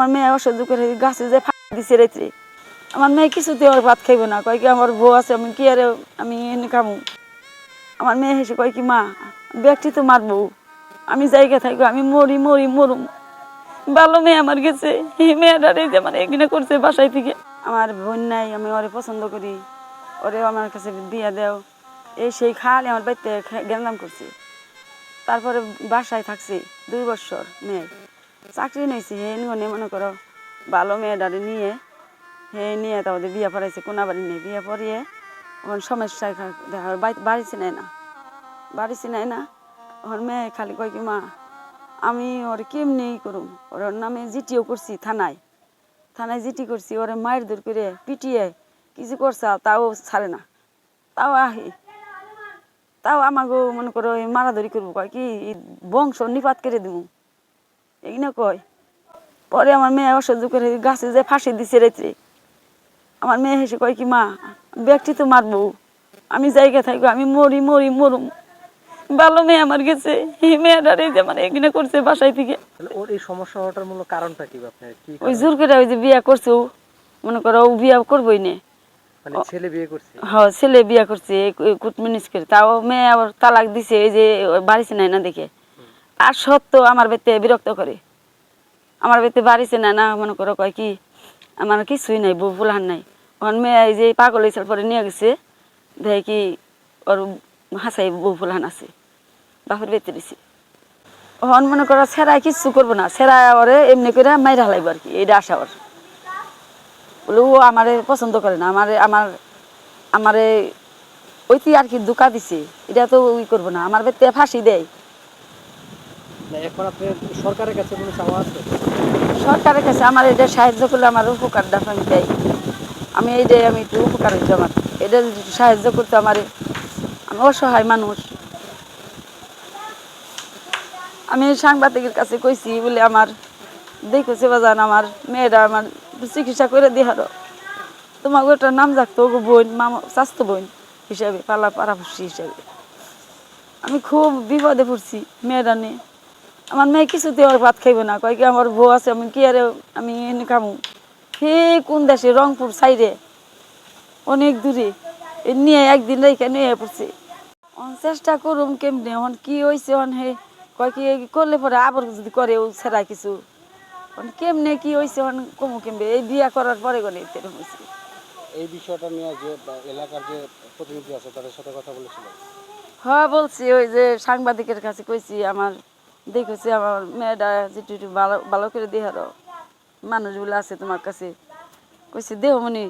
আমার মেয়ে অসহ্য করে গাছে যে ফাঁকি দিছে রাত্রে। আমার মেয়ে কিছুতে ওর ভাত খাইব না, কয় কি আমার বউ আছে, আমি কি আরে আমি এনে খামু। আমার মেয়ে হেসে কয় কি মা ব্যক্তি তো মারবো, আমি জায়গা থাকবো, আমি মরি মরি মরুম। ভালো মেয়ে আমার গেছে, এই মেয়েটারে যে মানে এখানে করছে বাসায় থেকে। আমার বোন নাই, আমি ওরে পছন্দ করি, ওরে আমার কাছে দিয়া দেও, এই সেই খালি আমার বাড়িতে গ্যাঞ্জাম করছে। তারপরে বাসায় থাকছি 2 বছর, মেয়ে চাকরি নিয়েছি, হে নিয়ে মনে করো ভালো মেয়েটারে নিয়ে নিয়ে তাদের বিয়ে পড়াইছে, কোনাবাড়ি নিয়ে বিয়ে পড়িয়ে ওখানে সমস্যা দেখা বাড়ি চিনাই না, বাড়ি চিনাই না। ওর মেয়ে খালি কয় কি মা আমি ওর কেমনি করুম, ওর নামে জিটিও করছি থানায়, থানায় জিটি করছি, ওরে মায়ের দূর করে পিটিয়ে কিছু করছে, তাও ছাড়ে না, তাও আহি, তাও আমাকে মনে করো মারাধরি করবো, কয় কি বংশ নিপাত করে দিব এই না কয়। পরে আমার মেয়ে অসহ্য করে গাছে যে ফাঁসি দিছে রাত্রে। আমার মেয়ে হেসে কয় কি মা ব্যক্তি তো মারবো, আমি জায়গা থাকবো, আমি মরি মরি মরুম। ভালো মেয়ে আমার গেছে, এই মেয়েটারে যে মানে এখানে করছে বাসায় থেকে। ওর এই সমস্যা হওয়ার মূল কারণটা কি আপনার? ওই জোর করে ওই যে বিয়ে করছে, মনে করো ও বিয়ে করবোই না, মানে ছেলে বিয়ে করছে? হ্যাঁ ছেলে বিয়ে করছে কুটমিনিস করে, তাও মেয়ে আবার তালাক দিছে, এই যে বাড়িছে নাই না দেখে। আর সত্ত্বেও আমার বাড়িতে বিরক্ত করে, আমার বাড়িতে বাড়িছে না না মনে করো কয় কি আমার কিছুই নাই, বউ ফুলহান নাই। ওখান মেয়ে এই যে পাগল হয়েছে পরে নিয়ে গেছে, দেখে কি ওর হাসাই বউ ফুলহান আছে, বাপের বেঁচে দিছে। ওখান মনে করো সেরাই কিচ্ছু করবো না, সেরাই ওরে এমনি করে মাইরা হালাইব আর কি, এইটা আশা ওর। বলে ও আমারে পছন্দ করে না, আমারে ওইটি আর কি ধোঁকা দিছে, এটা তো ওই করবো না, আমার বেতে ফাঁসি দেয়। এখন আপনার সরকারের কাছে কোনো চাওয়া আছে? সরকারের কাছে আমার এটা সাহায্য করলে আমার উপকারটা আমি দেয়, আমি এইটাই আমি একটু উপকার হইতো আমার, এটা সাহায্য করতে আমার, আমি অসহায় মানুষ। আমি সাংবাদিকের কাছে কইছি বলে আমার দেখেছে বাজান আমার মেয়েরা আমার চিকিৎসা করে দিহারো, তোমাকে ওটার নাম থাকতো ওগো বোন, মামা স্বাস্থ্য বোন হিসাবে, পালা পাড়াপড়শি হিসাবে। আমি খুব বিপদে পড়ছি মেয়েরা নিয়ে। আমার মেয়ে কিছুতে ওর ভাত খাইব না, কয় কি আমার বউ আছে, আমি কি আরে আমি এনে খামু। হে কোন দেশে, রংপুর সাইডে অনেক দূরে, নিয়ে একদিন রেখে নিয়ে পড়ছে। চেষ্টা করুম কেমনি, হন কি হয়েছে হন হে কয় কি করলে পরে আবার যদি করে ও ছেড়া কিছু, কেমনে কি হয়েছে হন কমু কেমবে, এই বিয়া করার পরে গনে এরকম হয়েছে। এই বিষয়টা নিয়ে যে এলাকার যে প্রতিনিধি আছে তাদের সাথে কথা বলেছিলেন? হ্যাঁ বলছি, ওই যে সাংবাদিকের কাছে কইছি আমার দেখেছি আমার মেয়েটা যেটু ভালো ভালো করে দেহারো মানুষগুলো আছে তোমার কাছে, কইছি দেহমনি